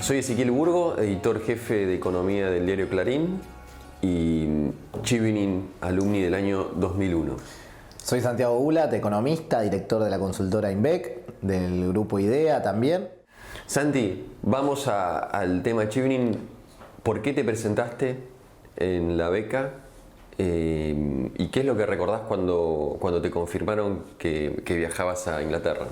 Soy Ezequiel Burgo, editor jefe de Economía del diario Clarín y Chevening Alumni del año 2001. Soy Santiago Ulat, economista, director de la consultora INVEC, del grupo IDEA también. Santi, vamos al tema Chevening. ¿Por qué te presentaste en la beca? ¿Y qué es lo que recordás cuando te confirmaron que viajabas a Inglaterra?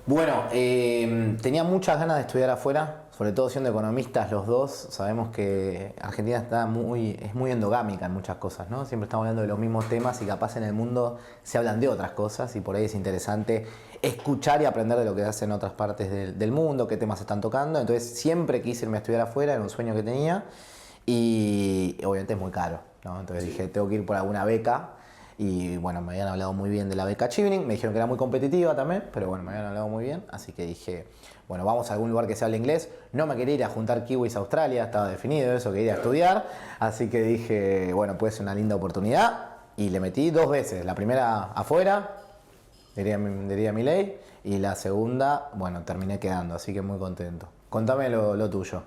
Bueno, tenía muchas ganas de estudiar afuera, sobre todo siendo economistas los dos. Sabemos que Argentina es muy endogámica en muchas cosas, ¿no? Siempre estamos hablando de los mismos temas y capaz en el mundo se hablan de otras cosas y por ahí es interesante escuchar y aprender de lo que hacen en otras partes del mundo, qué temas se están tocando. Entonces siempre quise irme a estudiar afuera, era un sueño que tenía y obviamente es muy caro, ¿no? Entonces dije, tengo que ir por alguna beca. Y bueno, me habían hablado muy bien de la beca Chevening, me dijeron que era muy competitiva también, pero bueno, me habían hablado muy bien, así que dije, bueno, vamos a algún lugar que se hable inglés. No me quería ir a juntar kiwis a Australia, estaba definido eso, quería ir a estudiar, así que dije, bueno, puede ser una linda oportunidad, y le metí 2 veces, la primera afuera, diría Milei, y la segunda, bueno, terminé quedando, así que muy contento. Contame lo tuyo.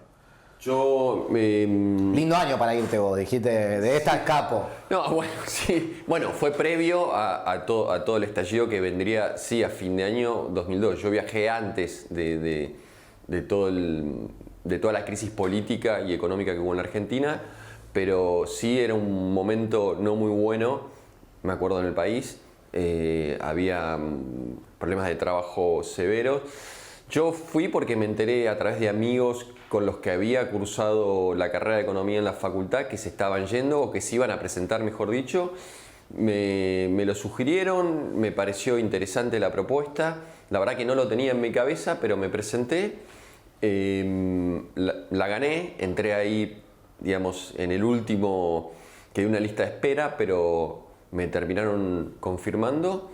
Yo... Lindo año para irte vos, dijiste, de esta escapo. No, bueno, sí. Bueno, fue previo a todo el estallido que vendría, sí, a fin de año 2002. Yo viajé antes de toda la crisis política y económica que hubo en la Argentina, pero sí era un momento no muy bueno, me acuerdo, en el país. Había problemas de trabajo severos. Yo fui porque me enteré a través de amigos con los que había cursado la carrera de economía en la facultad que se estaban yendo o que se iban a presentar, mejor dicho. Me lo sugirieron, me pareció interesante la propuesta. La verdad que no lo tenía en mi cabeza, pero me presenté. La gané, entré ahí, digamos, en el último, quedé en una lista de espera, pero me terminaron confirmando.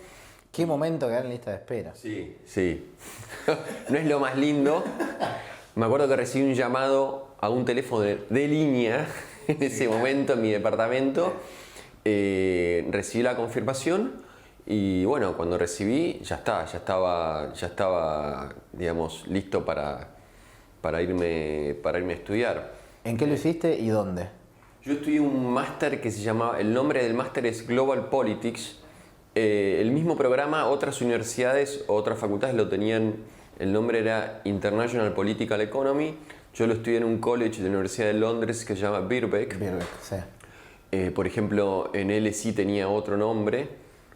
¿Qué momento quedar en lista de espera? Sí, sí. No es lo más lindo. Me acuerdo que recibí un llamado a un teléfono de línea en ese momento en mi departamento. Recibí la confirmación y bueno, cuando recibí ya estaba, digamos, listo para irme a estudiar. ¿En qué lo hiciste y dónde? Yo estudié un máster que se llamaba, el nombre del máster es Global Politics. El mismo programa, otras universidades, otras facultades lo tenían, el nombre era International Political Economy. Yo lo estudié en un college de la Universidad de Londres que se llama Birkbeck. Sí. Por ejemplo, en LSE tenía otro nombre,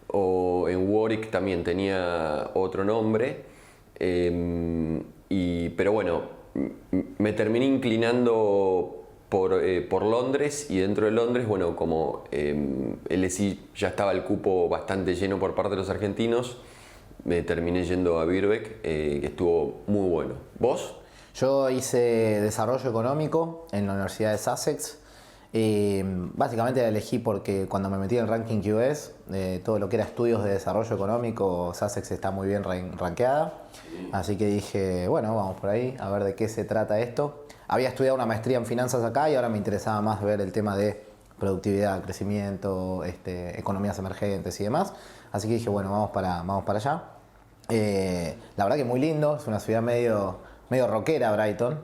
o en Warwick también tenía otro nombre. Pero bueno, me terminé inclinando por Londres, y dentro de Londres, bueno, como LSE ya estaba el cupo bastante lleno por parte de los argentinos, me terminé yendo a Birkbeck, que estuvo muy bueno. ¿Vos? Yo hice desarrollo económico en la Universidad de Sussex. Básicamente la elegí porque cuando me metí en el ranking US, todo lo que era estudios de desarrollo económico, Sussex está muy bien rankeada. Así que dije, bueno, vamos por ahí a ver de qué se trata esto. Había estudiado una maestría en finanzas acá y ahora me interesaba más ver el tema de productividad, crecimiento, economías emergentes y demás. Así que dije, bueno, vamos para allá. La verdad que muy lindo, es una ciudad medio rockera, Brighton.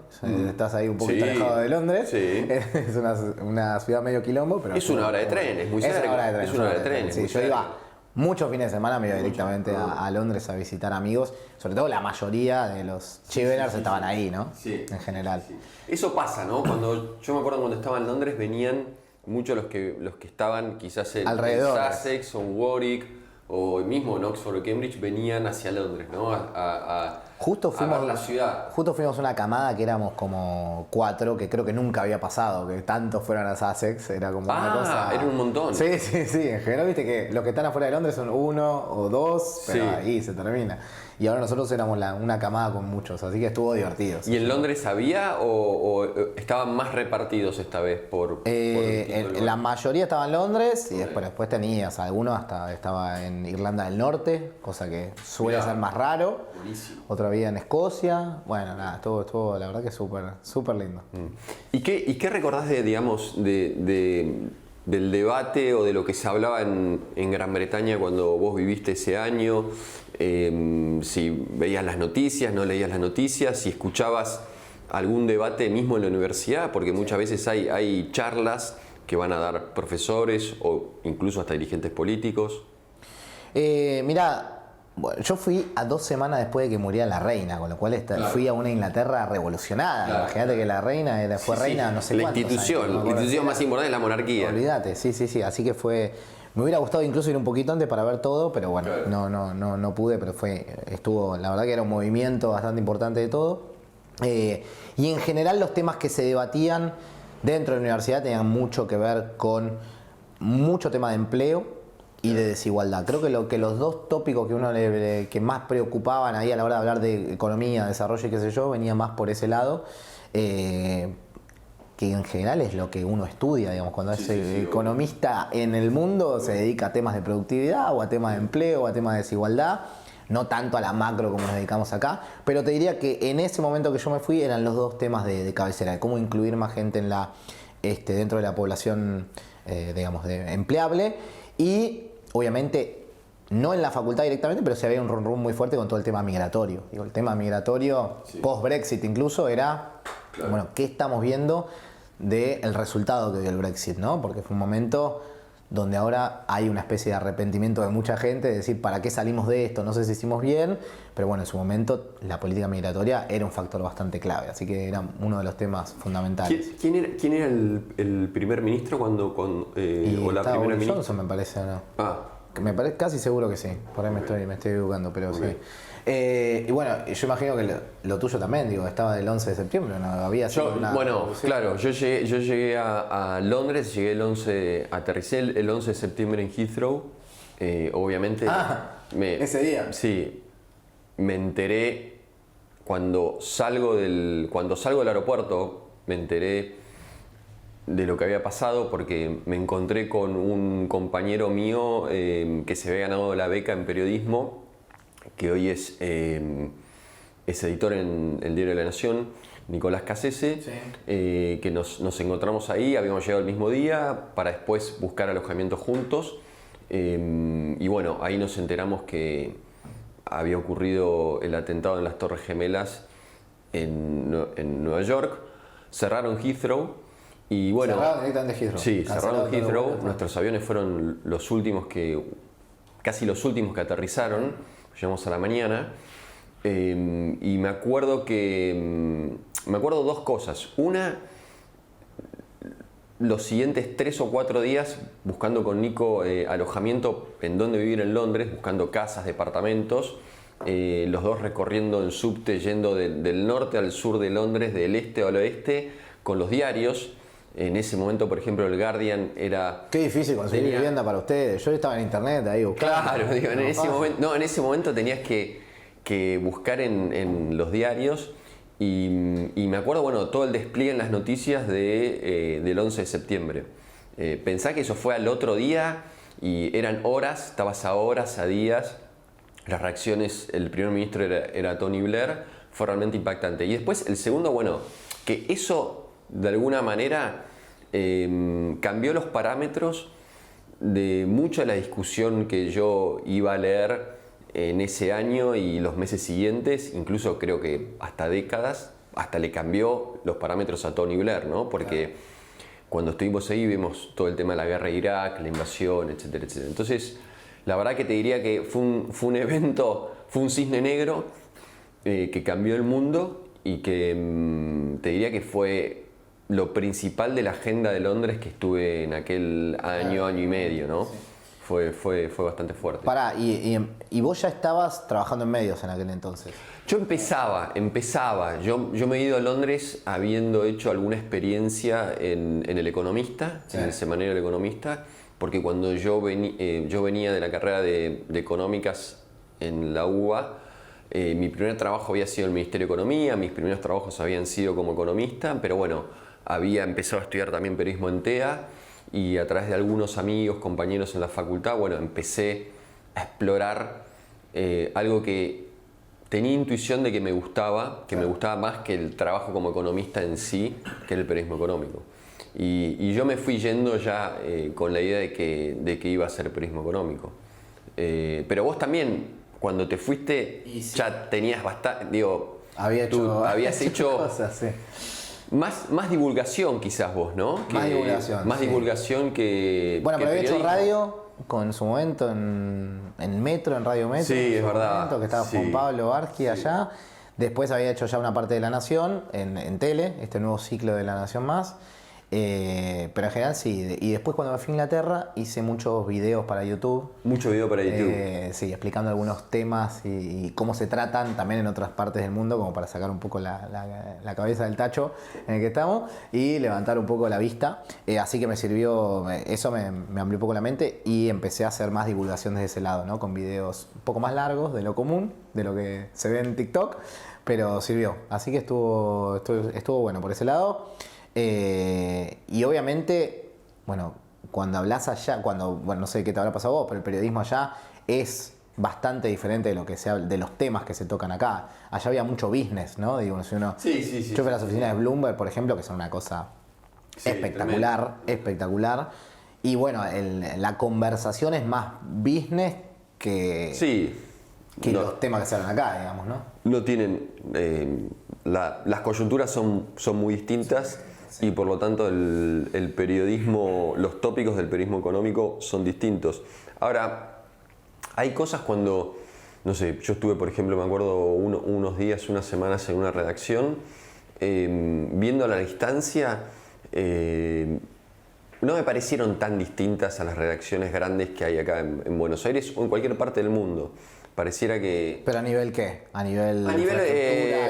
Estás ahí un poquito alejado de Londres. Sí. Es una ciudad medio quilombo, pero... Es una hora de tren, es muy cerca. Es una hora de tren. Sí, yo iba muchos fines de semana, me iba directamente a Londres a visitar amigos. Sobre todo la mayoría de los Cheveners estaban ahí, ¿no? Sí. En general. Sí. Eso pasa, ¿no? Yo me acuerdo cuando estaba en Londres, venían muchos los que estaban quizás en Sussex o en Warwick o mismo en Oxford o Cambridge, venían hacia Londres, ¿no? Justo a ver la ciudad. Justo fuimos una camada que éramos como 4, que creo que nunca había pasado, que tantos fueran a Sussex, era como una cosa... era un montón. Sí, en general viste que los que están afuera de Londres son 1 o 2, pero sí, ahí se termina. Y ahora nosotros éramos una camada con muchos, así que estuvo divertido. ¿Y en Londres había o estaban más repartidos esta vez por la mayoría estaba en Londres y después tenías, algunos hasta estaba en Irlanda del Norte, cosa que suele ser más raro. Buenísimo. Otra había en Escocia. Bueno, nada, estuvo la verdad que súper lindo. ¿Y qué recordás del debate o de lo que se hablaba en Gran Bretaña cuando vos viviste ese año? Si veías las noticias, no leías las noticias, si escuchabas algún debate mismo en la universidad? Porque muchas veces hay charlas que van a dar profesores o incluso hasta dirigentes políticos. Mirá, bueno, yo fui a 2 semanas después de que muriera la reina, con lo cual fui a una Inglaterra revolucionada. Claro. Imagínate que la reina fue reina no sé la cuántos institución, años, la institución más importante es la monarquía. Olvídate, sí. Así que fue. Me hubiera gustado incluso ir un poquito antes para ver todo, pero bueno, claro. no pude, pero estuvo, la verdad que era un movimiento bastante importante de todo. Y en general los temas que se debatían dentro de la universidad tenían mucho que ver con mucho tema de empleo y de desigualdad. Creo que los dos tópicos que más preocupaban ahí a la hora de hablar de economía, desarrollo y qué sé yo, venían más por ese lado. Que en general es lo que uno estudia, digamos, cuando es economista en el mundo se dedica a temas de productividad o a temas de empleo o a temas de desigualdad, no tanto a la macro como nos dedicamos acá, pero te diría que en ese momento que yo me fui eran los dos temas de cabecera, de cómo incluir más gente en dentro de la población, digamos, empleable, y obviamente no en la facultad directamente, pero sí había un run muy fuerte con todo el tema migratorio. Digo, el tema migratorio, post-Brexit incluso, era, bueno, ¿qué estamos viendo del resultado que dio el Brexit, ¿no? Porque fue un momento donde ahora hay una especie de arrepentimiento de mucha gente, de decir, ¿para qué salimos de esto? No sé si hicimos bien, pero bueno, en su momento la política migratoria era un factor bastante clave, así que era uno de los temas fundamentales. ¿Quién era el primer ministro cuando o la primera ministra? Johnson, me parece, ¿no? Ah. Me parece casi seguro que sí, por ahí me estoy educando, pero okay. Sí. Y bueno, yo imagino que lo tuyo también, digo, estaba del 11 de septiembre, ¿no? Había sido bueno, claro, yo llegué a Londres, aterricé el 11 de septiembre en Heathrow, obviamente. Ese día. Sí, me enteré cuando salgo del aeropuerto, me enteré de lo que había pasado porque me encontré con un compañero mío que se había ganado la beca en periodismo, que hoy es editor en el Diario de la Nación, Nicolás Cassese, que nos encontramos ahí, habíamos llegado el mismo día para después buscar alojamiento juntos, y bueno, ahí nos enteramos que había ocurrido el atentado en las Torres Gemelas en Nueva York, cerraron Heathrow. Y bueno, cerraron directamente Heathrow. Sí, cerraron Heathrow. Nuestros aviones fueron casi los últimos que aterrizaron. Llegamos a la mañana. Y me acuerdo dos cosas. Una, los siguientes 3 o 4 días buscando con Nico alojamiento en donde vivir en Londres, buscando casas, departamentos. Los dos recorriendo en subte, yendo del norte al sur de Londres, del este al oeste, con los diarios. En ese momento, por ejemplo, el Guardian era... Qué difícil conseguir vivienda para ustedes. Yo estaba en internet ahí buscando. Claro, digo, en ese momento tenías que buscar en los diarios y me acuerdo, bueno, todo el despliegue en las noticias del 11 de septiembre. Pensá que eso fue al otro día y eran horas, estabas a horas, a días. Las reacciones, el primer ministro era Tony Blair, fue realmente impactante. Y después el segundo, bueno, que eso de alguna manera cambió los parámetros de mucha de la discusión que yo iba a leer en ese año y los meses siguientes, incluso creo que hasta décadas, hasta le cambió los parámetros a Tony Blair, ¿no? Porque cuando estuvimos ahí vimos todo el tema de la guerra de Irak, la invasión, etcétera, etcétera. Entonces, la verdad que te diría que fue un evento, fue un cisne negro que cambió el mundo y que te diría que fue lo principal de la agenda de Londres que estuve en aquel año y medio, ¿no? Sí. Fue bastante fuerte. Pará, ¿y vos ya estabas trabajando en medios en aquel entonces? Yo empezaba. Yo me he ido a Londres habiendo hecho alguna experiencia en El Economista, en el semanario El Economista, porque cuando yo venía de la carrera de Económicas en la UBA, mi primer trabajo había sido en el Ministerio de Economía, mis primeros trabajos habían sido como economista, pero bueno, había empezado a estudiar también periodismo en TEA y a través de algunos amigos, compañeros en la facultad, bueno, empecé a explorar algo que tenía intuición de que me gustaba más que el trabajo como economista en sí, que era el periodismo económico. Y yo me fui yendo ya con la idea de que iba a ser periodismo económico. Pero vos también, cuando te fuiste, ya tenías bastante, Tú habías hecho cosas, sí. más divulgación quizás vos, ¿no? Más divulgación. Más sí. divulgación que Bueno, pero había hecho periodismo. radio en su momento en Metro, en Radio Metro. Sí, en es su verdad. momento, que estaba Sí. Juan Pablo Barqui allá. Después había hecho ya una parte de La Nación en tele, este nuevo ciclo de La Nación Más. Pero en general sí. Y después cuando me fui a Inglaterra hice muchos videos para YouTube. Mucho video para YouTube. Sí, explicando algunos temas y cómo se tratan también en otras partes del mundo, como para sacar un poco la cabeza del tacho en el que estamos y levantar un poco la vista. Así que me sirvió, eso me amplió un poco la mente y empecé a hacer más divulgación desde ese lado, ¿no? Con videos un poco más largos de lo común, de lo que se ve en TikTok, pero sirvió. Así que estuvo bueno por ese lado. Y obviamente, bueno, cuando hablas allá, bueno, no sé qué te habrá pasado a vos, pero el periodismo allá es bastante diferente de lo que de los temas que se tocan acá. Allá había mucho business, ¿no? Digo, si uno, Sí. yo fui a las oficinas de Bloomberg, por ejemplo, que son una cosa Sí, espectacular. Y bueno, la conversación es más business que No, los temas que se hablan acá, digamos, ¿no? no tienen. Las coyunturas son muy distintas y por lo tanto el periodismo, los tópicos del periodismo económico son distintos. Ahora, hay cosas cuando, no sé, yo estuve, por ejemplo, me acuerdo unos días, unas semanas en una redacción, viendo a la distancia, no me parecieron tan distintas a las redacciones grandes que hay acá en Buenos Aires o en cualquier parte del mundo. Pareciera que... ¿Pero a nivel qué? A nivel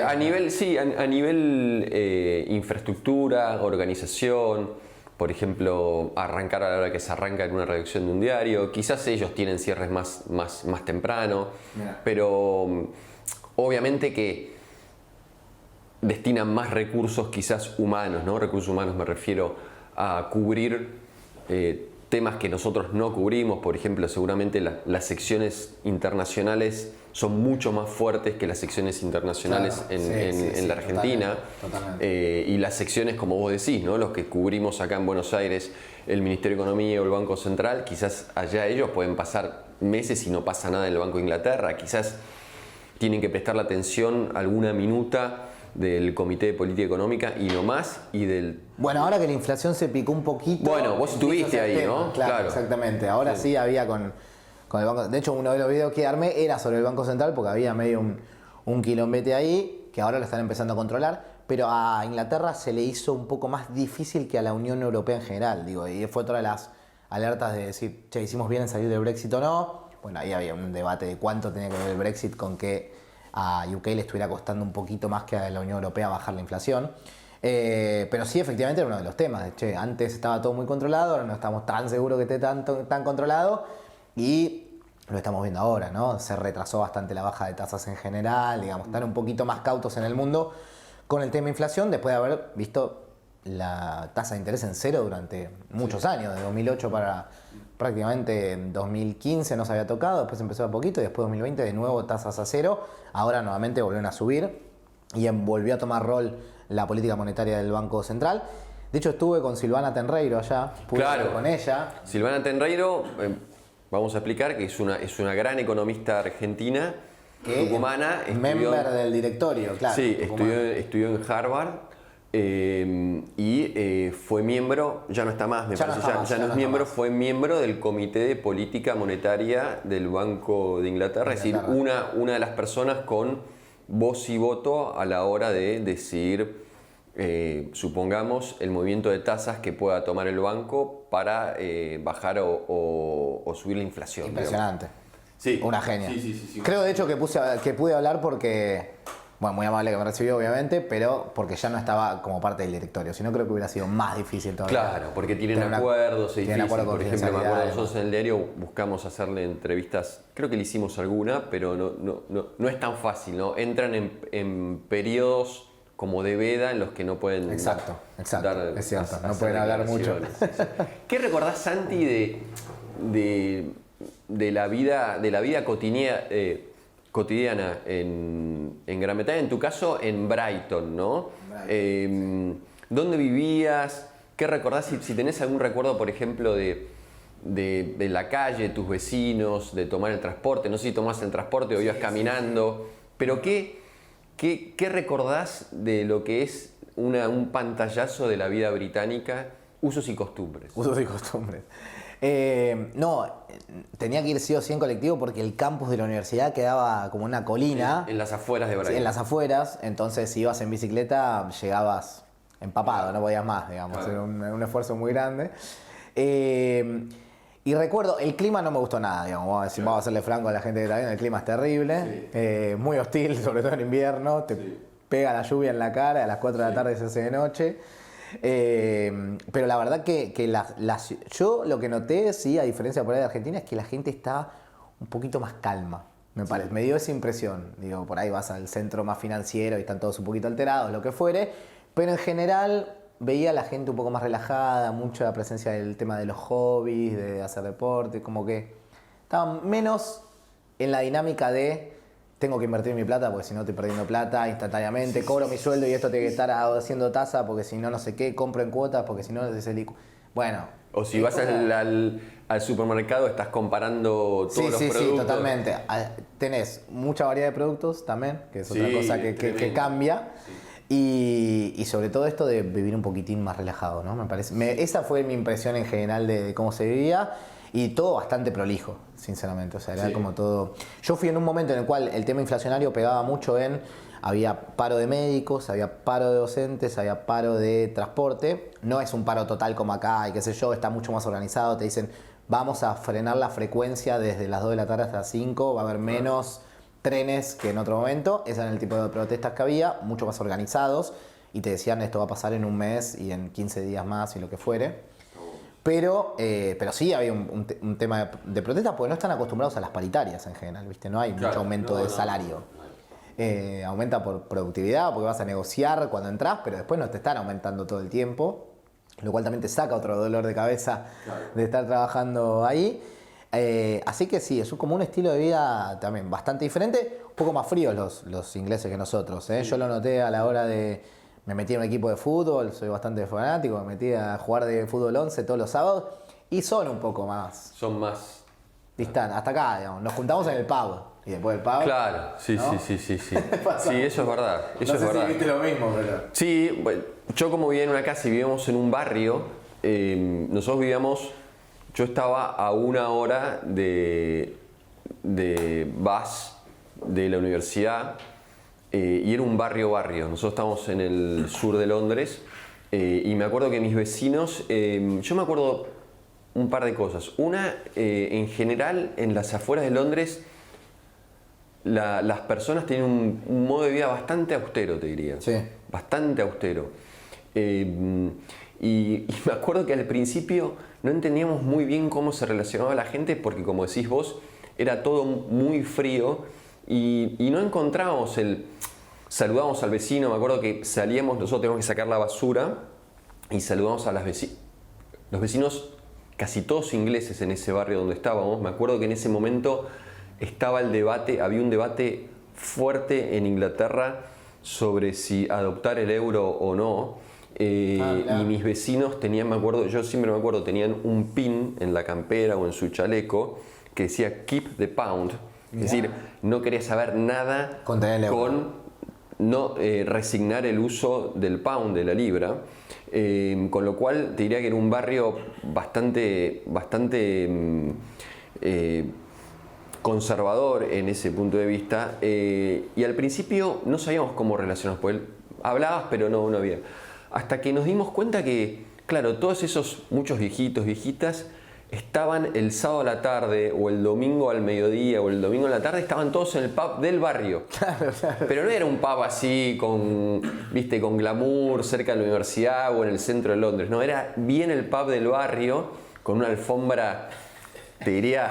a nivel infraestructura, organización, por ejemplo, arrancar a la hora que se arranca en una redacción de un diario. Quizás ellos tienen cierres más temprano, pero obviamente que destinan más recursos quizás humanos, ¿no? Recursos humanos me refiero a cubrir temas que nosotros no cubrimos. Por ejemplo, seguramente las secciones internacionales son mucho más fuertes que las secciones internacionales en la Argentina. Totalmente. Y las secciones, como vos decís, ¿no? Los que cubrimos acá en Buenos Aires, el Ministerio de Economía o el Banco Central, quizás allá ellos pueden pasar meses y no pasa nada en el Banco de Inglaterra. Quizás tienen que prestar la atención alguna minuta del Comité de Política Económica y no más, y del... Bueno, ahora que la inflación se picó un poquito... Bueno, vos estuviste ahí, ¿no? Claro, exactamente. Ahora sí había con el Banco... De hecho, uno de los videos que armé era sobre el Banco Central porque había medio un quilombete ahí, que ahora lo están empezando a controlar, pero a Inglaterra se le hizo un poco más difícil que a la Unión Europea en general, digo, y fue otra de las alertas de decir, che, ¿hicimos bien en salir del Brexit o no? Bueno, ahí había un debate de cuánto tenía que ver el Brexit con que a UK le estuviera costando un poquito más que a la Unión Europea bajar la inflación. Pero sí, efectivamente era uno de los temas. Che, antes estaba todo muy controlado, ahora no estamos tan seguros que esté tan controlado y lo estamos viendo ahora, ¿no? Se retrasó bastante la baja de tasas en general, digamos, están un poquito más cautos en el mundo con el tema inflación después de haber visto la tasa de interés en cero durante muchos años, de 2008 para prácticamente 2015 no se había tocado, después empezó a poquito y después 2020 de nuevo tasas a cero, ahora nuevamente volvieron a subir y volvió a tomar rol la política monetaria del Banco Central. De hecho estuve con Silvana Tenreiro allá, pude hablar con ella. Silvana Tenreiro, vamos a explicar que es una gran economista argentina, tucumana. Member del directorio, claro. Sí, estudió en Harvard. Fue miembro, ya no está más, me parece, ya no es miembro, fue miembro del Comité de Política Monetaria del Banco de Inglaterra, es decir, una de las personas con voz y voto a la hora de decidir, supongamos, el movimiento de tasas que pueda tomar el banco para bajar o subir la inflación. Impresionante. Sí. Una genia. Sí. Creo de hecho que pude hablar porque... Bueno, muy amable que me recibió, obviamente, pero porque ya no estaba como parte del directorio. Si no, creo que hubiera sido más difícil todavía. Claro, porque tienen acuerdos, es difícil. Por ejemplo, me acuerdo nosotros en el diario buscamos hacerle entrevistas, creo que le hicimos alguna, pero no es tan fácil, ¿no? Entran en periodos como de veda en los que no pueden Exacto, es cierto, no pueden hablar mucho. ¿Qué recordás, Santi, de la vida cotidiana en Gran Bretaña, en tu caso en Brighton, ¿no? ¿Dónde vivías? ¿Qué recordás? Si tenés algún recuerdo, por ejemplo, de la calle, tus vecinos, de tomar el transporte. No sé si tomás el transporte o ibas caminando, pero ¿qué ¿qué recordás de lo que es un pantallazo de la vida británica, usos y costumbres? Usos y costumbres. No, tenía que ir sí o sí en colectivo porque el campus de la universidad quedaba como una colina. En las afueras de Brighton. Sí, en las afueras, entonces si ibas en bicicleta llegabas empapado, no podías más, digamos, Claro. era un esfuerzo muy grande. Y recuerdo, el clima no me gustó nada, digamos, vamos a serle franco a la gente que está viendo, el clima es terrible, muy hostil, sobre todo en invierno, te pega la lluvia en la cara, a las 4 de la tarde se hace de noche. Pero la verdad que yo lo que noté, sí, a diferencia por ahí de Argentina, es que la gente está un poquito más calma. Me dio esa impresión. Digo, por ahí vas al centro más financiero y están todos un poquito alterados, lo que fuere. Pero en general veía a la gente un poco más relajada, mucha presencia del tema de los hobbies, de hacer deporte, como que estaban menos en la dinámica de tengo que invertir mi plata porque si no estoy perdiendo plata instantáneamente, cobro mi sueldo y esto tiene que estar haciendo tasa porque si no, no sé qué, compro en cuotas porque si no, es el IQ. Bueno. O si vas al supermercado, estás comparando todos los productos. Sí, totalmente. Tenés mucha variedad de productos también, que es otra cosa que cambia. Sí. Y sobre todo esto de vivir un poquitín más relajado, ¿no? Me parece. Esa fue mi impresión en general de cómo se vivía. Y todo bastante prolijo, sinceramente. O sea, era como todo. Yo fui en un momento en el cual el tema inflacionario pegaba mucho había paro de médicos, había paro de docentes, había paro de transporte. No es un paro total como acá y qué sé yo, está mucho más organizado. Te dicen, vamos a frenar la frecuencia desde las 2 de la tarde hasta las 5, va a haber menos trenes que en otro momento. Ese era el tipo de protestas que había, mucho más organizados. Y te decían, esto va a pasar en un mes y en 15 días más y lo que fuere. Pero sí había un tema de protesta porque no están acostumbrados a las paritarias en general, ¿viste? No hay mucho aumento de salario. Aumenta por productividad, porque vas a negociar cuando entras, pero después no te están aumentando todo el tiempo, lo cual también te saca otro dolor de cabeza de estar trabajando ahí. Así que sí, es como un estilo de vida también bastante diferente, un poco más fríos los ingleses que nosotros. Sí. Yo lo noté a la hora de... Me metí en un equipo de fútbol, soy bastante fanático, me metí a jugar de fútbol 11 todos los sábados y son un poco más... Son más... Distantes, hasta acá, digamos. Nos juntamos en el pub y después del pub... Claro, sí, ¿no? sí. Sí, eso es verdad. Eso no sé es verdad. Si viste lo mismo, pero... Sí, bueno, yo como vivía en una casa y vivíamos en un barrio, nosotros vivíamos... Yo estaba a 1 hora de bus de la universidad y era un barrio. Nosotros estábamos en el sur de Londres y me acuerdo que mis vecinos, yo me acuerdo un par de cosas. Una, en general, en las afueras de Londres, las personas tienen un modo de vida bastante austero, te diría. Sí. Bastante austero. Y me acuerdo que al principio no entendíamos muy bien cómo se relacionaba la gente porque, como decís vos, era todo muy frío y no encontrábamos saludábamos al vecino. Me acuerdo que salíamos, nosotros teníamos que sacar la basura y saludamos a los vecinos, casi todos ingleses en ese barrio donde estábamos. Me acuerdo que en ese momento estaba había un debate fuerte en Inglaterra sobre si adoptar el euro o no. Y mis vecinos tenían, yo siempre me acuerdo, tenían un pin en la campera o en su chaleco que decía Keep the Pound. Es decir, no quería saber nada con no resignar el uso del pound, de la libra. Con lo cual te diría que era un barrio bastante conservador en ese punto de vista. Y al principio no sabíamos cómo relacionarnos, porque hablabas pero no había. Hasta que nos dimos cuenta que, claro, todos esos muchos viejitas, estaban el sábado a la tarde, o el domingo al mediodía, o el domingo a la tarde, estaban todos en el pub del barrio. Claro. Pero no era un pub así con glamour cerca de la universidad o en el centro de Londres. No, era bien el pub del barrio, con una alfombra, te diría,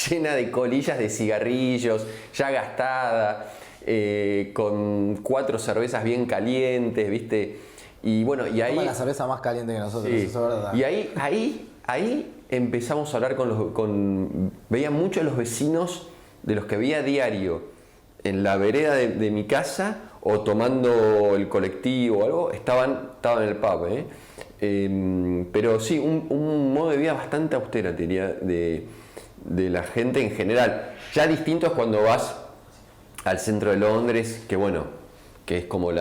llena de colillas de cigarrillos, ya gastada, con 4 cervezas bien calientes, ¿viste? Y bueno, y ahí... Toma la cerveza más caliente que nosotros, sí. Eso es verdad. Y ahí empezamos a hablar veía muchos de los vecinos de los que veía a diario en la vereda de mi casa o tomando el colectivo o algo, estaban en el pub. Pero sí, un modo de vida bastante austera, te diría, de la gente en general. Ya distinto es cuando vas al centro de Londres, que bueno, que es como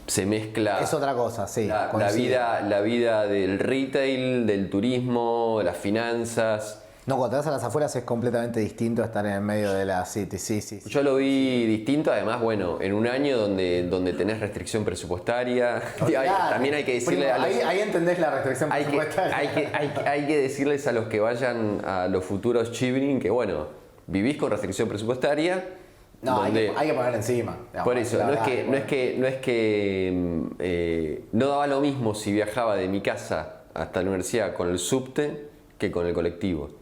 se mezcla Es otra cosa, sí. la vida del retail, del turismo, las finanzas. No, cuando te vas a las afueras es completamente distinto a estar en el medio de la city, sí. Yo lo vi distinto, además, bueno, en un año donde tenés restricción presupuestaria. También hay que decirle ahí entendés la restricción presupuestaria. Hay que decirles a los que vayan a los futuros Chivrin que, bueno, vivís con restricción presupuestaria. No, hay que poner encima. Digamos, por eso, no es que no daba lo mismo si viajaba de mi casa hasta la universidad con el subte que con el colectivo.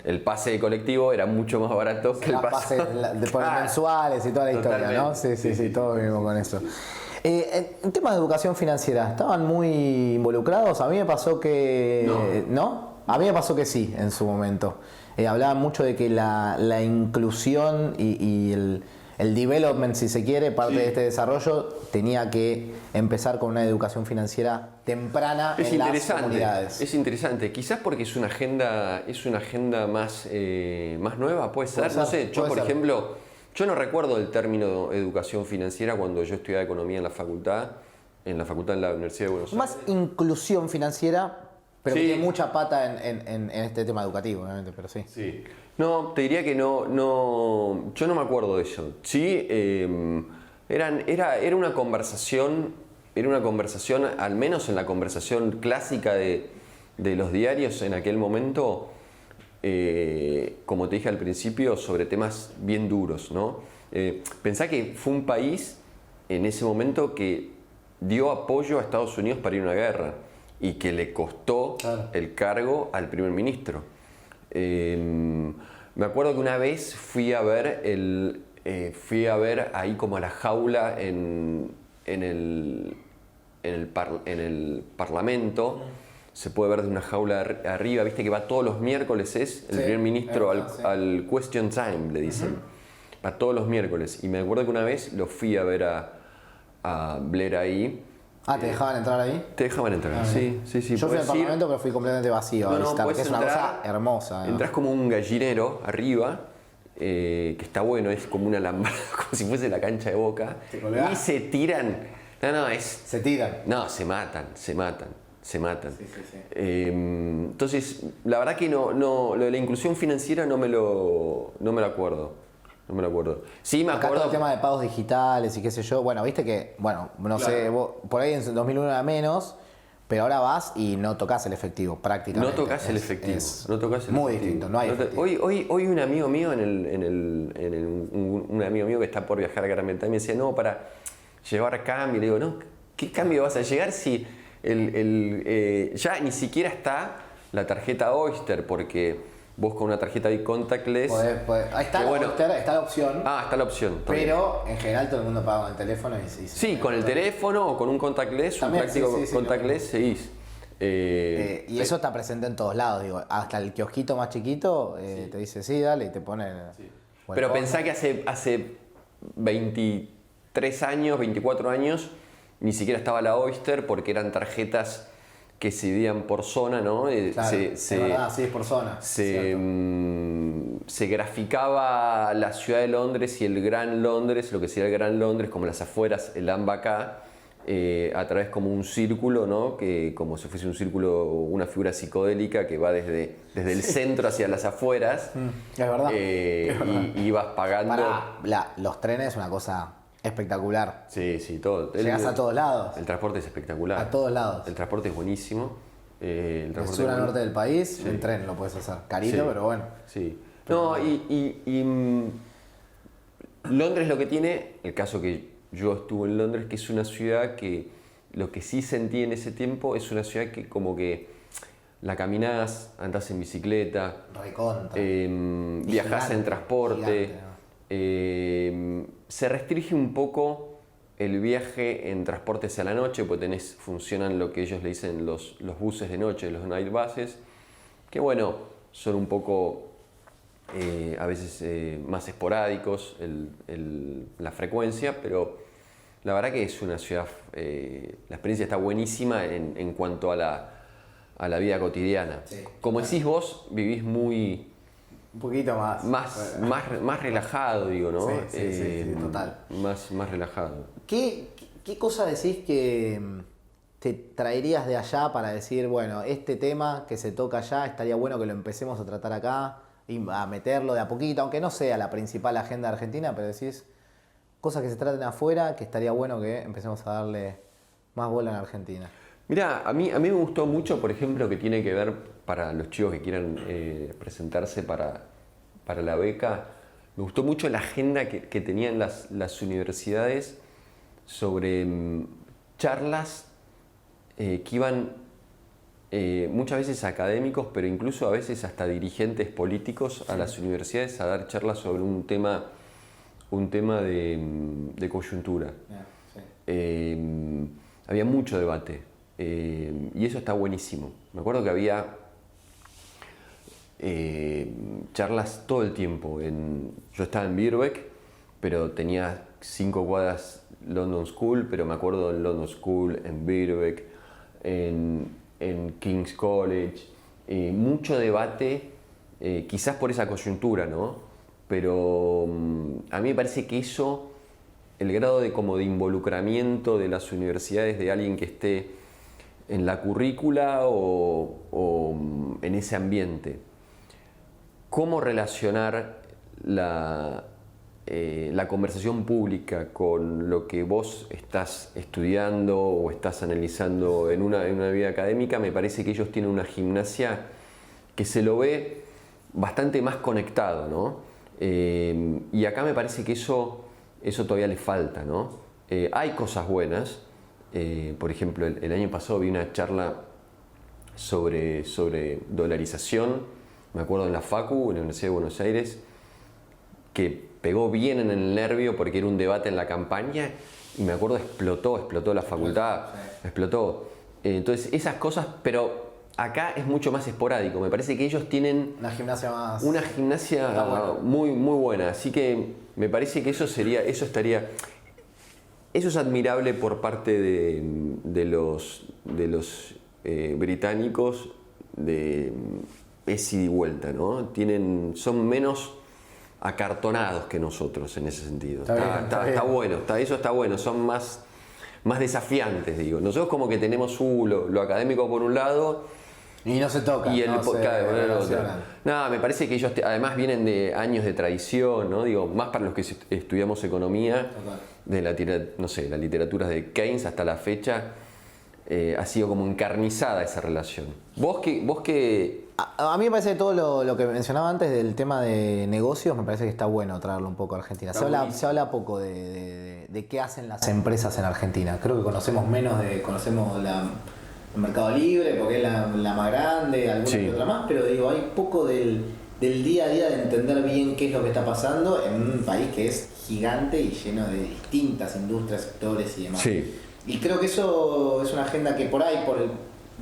El pase de colectivo era mucho más barato que el pase de poner mensuales y toda la historia, ¿no? Sí, todo mismo con eso. En tema de educación financiera, ¿estaban muy involucrados? A mí me pasó que... ¿No? A mí me pasó que sí, en su momento. Hablaban mucho de que la inclusión y el development, si se quiere, parte de este desarrollo, tenía que empezar con una educación financiera temprana en las comunidades. Es interesante, quizás porque es una agenda más nueva, puede ser. No sé, yo por ejemplo, yo no recuerdo el término educación financiera cuando yo estudiaba economía en la facultad de la Universidad de Buenos Aires. Más inclusión financiera, pero que tiene mucha pata en este tema educativo, obviamente, pero sí. Sí. No, te diría que yo no me acuerdo de eso. Sí, era una conversación, al menos en la conversación clásica de los diarios en aquel momento, como te dije al principio, sobre temas bien duros, ¿no? Pensá que fue un país en ese momento que dio apoyo a Estados Unidos para ir a una guerra y que le costó el cargo al primer ministro. Me acuerdo que una vez fui a ver ahí como a la jaula en el Parlamento. Se puede ver de una jaula arriba, viste que va todos los miércoles el primer ministro al question time, le dicen. Va todos los miércoles. Y me acuerdo que una vez lo fui a ver a Blair ahí. ¿Te dejaban entrar ahí? Te dejaban entrar, sí. Yo fui al Parlamento, pero fui completamente vacío a visitar, porque es una cosa hermosa. Entrás como un gallinero arriba, que está bueno, es como una alambrada, como si fuese la cancha de Boca. Y se tiran. Se tiran. No, se matan. Sí. Entonces, la verdad que lo de la inclusión financiera no me lo acuerdo. Sí, me acuerdo. Todo el tema de pagos digitales y qué sé yo. Bueno, viste que, no sé, vos, por ahí en 2001 era menos, pero ahora vas y no tocas el efectivo, prácticamente. No tocas el efectivo. Muy distinto, no hay efectivo. Hoy un amigo mío, un amigo mío que está por viajar a Gran Bretaña, me decía, no, para llevar cambio. Le digo, no, ¿qué cambio vas a llegar si ya ni siquiera está la tarjeta Oyster? Porque vos con una tarjeta de contactless... Ahí está está la opción. Está la opción. Pero en general todo el mundo paga con el teléfono Sí, con el teléfono o con un contactless, un práctico contactless seguís. Y eso está presente en todos lados, digo. Hasta el kiosquito más chiquito te dice sí, dale, y te pone... Pero pensá que hace 23 años, 24 años, ni siquiera estaba la Oyster porque eran tarjetas que se dividían por zona, ¿no? Es por zona. Se graficaba la ciudad de Londres y el Gran Londres, lo que sería el Gran Londres, como las afueras, el AMBA a través como un círculo, ¿no? Que como si fuese un círculo, una figura psicodélica que va desde el centro hacia las afueras. Es verdad. Y vas pagando. Los trenes es una cosa espectacular. Sí, todo. Llegas a todos lados. El transporte es espectacular. A todos lados. El transporte es buenísimo. De sur a norte del país, en tren lo puedes hacer. Carito, pero bueno. Sí. No, Londres lo que tiene, el caso que yo estuve en Londres, que es una ciudad que lo que sí sentí en ese tiempo es una ciudad que como que la caminás, andás en bicicleta, recontra, viajás en transporte. Se restringe un poco el viaje en transporte hacia la noche, porque funcionan lo que ellos le dicen los buses de noche, los night buses, que bueno, son un poco a veces más esporádicos la frecuencia, pero la verdad que es una ciudad, la experiencia está buenísima en cuanto a la vida cotidiana. Sí. Como decís vos, vivís muy Un poquito más. Más relajado, digo, ¿no? Sí, total. Más relajado. ¿Qué cosa decís que te traerías de allá para decir, bueno, este tema que se toca allá estaría bueno que lo empecemos a tratar acá y a meterlo de a poquito, aunque no sea la principal agenda de Argentina, pero decís cosas que se traten afuera que estaría bueno que empecemos a darle más bola en Argentina? Mirá, a mí me gustó mucho, por ejemplo, que tiene que ver para los chicos que quieran presentarse para la beca. Me gustó mucho la agenda que tenían las universidades sobre charlas que iban muchas veces académicos, pero incluso a veces hasta dirigentes políticos a las universidades a dar charlas sobre un tema de coyuntura. Había mucho debate y eso está buenísimo. Me acuerdo que había charlas todo el tiempo. Yo estaba en Birkbeck, pero tenía 5 cuadras London School, pero me acuerdo en London School, en Birkbeck, en King's College. Mucho debate, quizás por esa coyuntura, ¿no? Pero a mí me parece que eso, el grado de involucramiento de las universidades de alguien que esté en la currícula o en ese ambiente, cómo relacionar la conversación pública con lo que vos estás estudiando o estás analizando en una vida académica, me parece que ellos tienen una gimnasia que se lo ve bastante más conectado, ¿no? Y acá me parece que eso todavía le falta, ¿no? Hay cosas buenas. Por ejemplo, el año pasado vi una charla sobre dolarización, me acuerdo en la Facu, en la Universidad de Buenos Aires, que pegó bien en el nervio porque era un debate en la campaña y me acuerdo explotó la facultad, explotó. Entonces esas cosas, pero acá es mucho más esporádico. Me parece que ellos tienen una gimnasia muy buena, así que me parece que eso es admirable por parte de los británicos, es ida y vuelta, ¿no? Son menos acartonados que nosotros en ese sentido. Está bueno, eso está bueno, son más desafiantes, digo. Nosotros como que tenemos lo académico por un lado y no se toca. Y el podcast por el otro. No, me parece que ellos además vienen de años de tradición, ¿no? Digo, más para los que estudiamos economía, de la literatura de Keynes hasta la fecha, ha sido como encarnizada esa relación. ¿Vos qué? A mí me parece que todo lo que mencionaba antes del tema de negocios, me parece que está bueno traerlo un poco a Argentina. Se habla poco de qué hacen las empresas en Argentina. Creo que conocemos el Mercado Libre, porque es la más grande, alguna que otra más, pero digo, hay poco del día a día de entender bien qué es lo que está pasando en un país que es gigante y lleno de distintas industrias, sectores y demás. Sí. Y creo que eso es una agenda que por el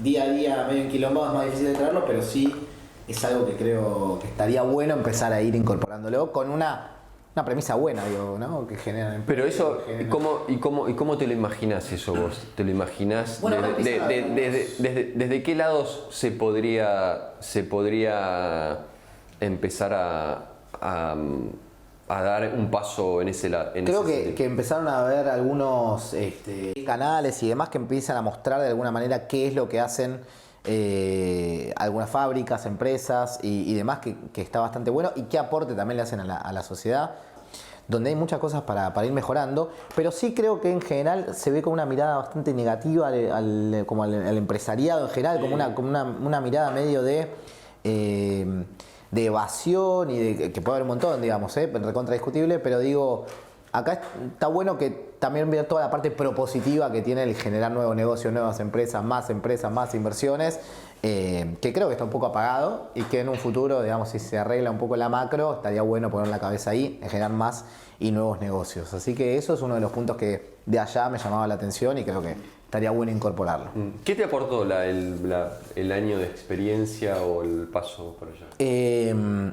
día a día medio enquilombado es más difícil de traerlo, pero sí es algo que creo que estaría bueno empezar a ir incorporándolo con una premisa buena, digo, ¿no? Que generan. Pero eso, ¿cómo te lo imaginas eso vos? ¿Te lo imaginas? Bueno, ¿Desde qué lados se podría empezar a dar un paso en ese lado? Creo que empezaron a haber algunos canales y demás que empiezan a mostrar de alguna manera qué es lo que hacen algunas fábricas, empresas y demás, que está bastante bueno, y qué aporte también le hacen a la sociedad, donde hay muchas cosas para ir mejorando, pero sí creo que en general se ve con una mirada bastante negativa al empresariado en general, como una mirada medio de evasión y que puede haber un montón, digamos, recontra discutible, pero digo, acá está bueno que también ver toda la parte propositiva que tiene el generar nuevos negocios, nuevas empresas, más inversiones, que creo que está un poco apagado y que en un futuro, digamos, si se arregla un poco la macro, estaría bueno poner la cabeza ahí, en generar más y nuevos negocios. Así que eso es uno de los puntos que de allá me llamaba la atención y creo que estaría bueno incorporarlo. ¿Qué te aportó el año de experiencia o el paso por allá?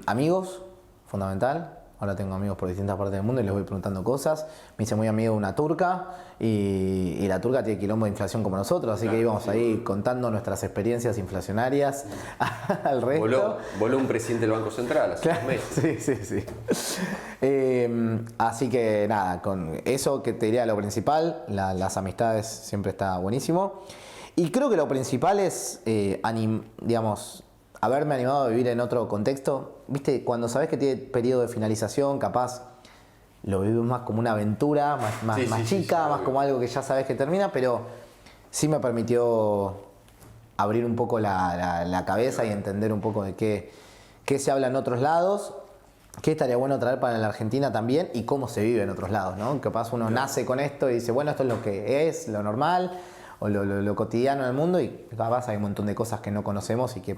Amigos, fundamental. Ahora tengo amigos por distintas partes del mundo y les voy preguntando cosas. Me hice muy amigo de una turca y la turca tiene quilombo de inflación como nosotros, así que íbamos ahí contando nuestras experiencias inflacionarias al resto. Voló un presidente del Banco Central hace unos meses. Sí. Así que nada, con eso que te diría lo principal, las amistades siempre está buenísimo. Y creo que lo principal es, digamos, haberme animado a vivir en otro contexto. Viste, cuando sabes que tiene periodo de finalización, capaz lo vives más como una aventura, más chica, más como algo que ya sabes que termina, pero sí me permitió abrir un poco la cabeza y entender un poco de qué se habla en otros lados, qué estaría bueno traer para la Argentina también y cómo se vive en otros lados, ¿no? Capaz uno nace con esto y dice, bueno, esto es lo que es, lo normal o lo cotidiano del mundo, y capaz hay un montón de cosas que no conocemos y que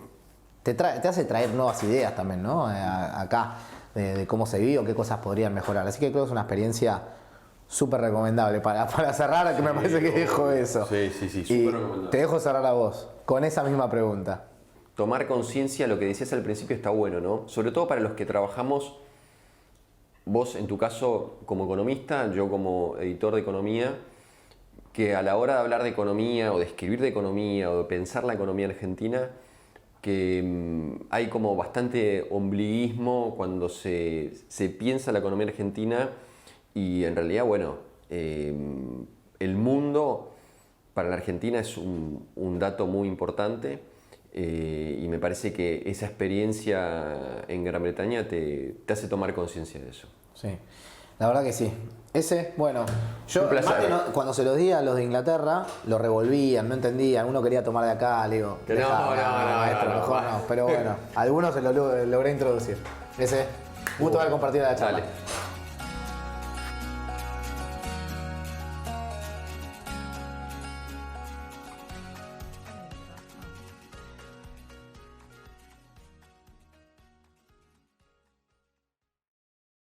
te hace traer nuevas ideas también, ¿no? Acá, de cómo se vive o qué cosas podrían mejorar. Así que creo que es una experiencia súper recomendable para cerrar, que me parece que dejo eso. Sí, súper recomendable. Te dejo cerrar a vos con esa misma pregunta. Tomar conciencia, lo que decías al principio está bueno, ¿no? Sobre todo para los que trabajamos, vos en tu caso como economista, yo como editor de economía, que a la hora de hablar de economía o de escribir de economía o de pensar la economía argentina, que hay como bastante ombliguismo cuando se piensa la economía argentina y en realidad, bueno, el mundo para la Argentina es un dato muy importante y me parece que esa experiencia en Gran Bretaña te hace tomar conciencia de eso. Sí, la verdad que sí. Bueno, yo cuando se los di a los de Inglaterra, lo revolvían, no entendían, uno quería tomar de acá, le digo, maestro, mejor no, pero bueno, algunos se lo logré introducir. Gusto haber compartido la charla. Dale.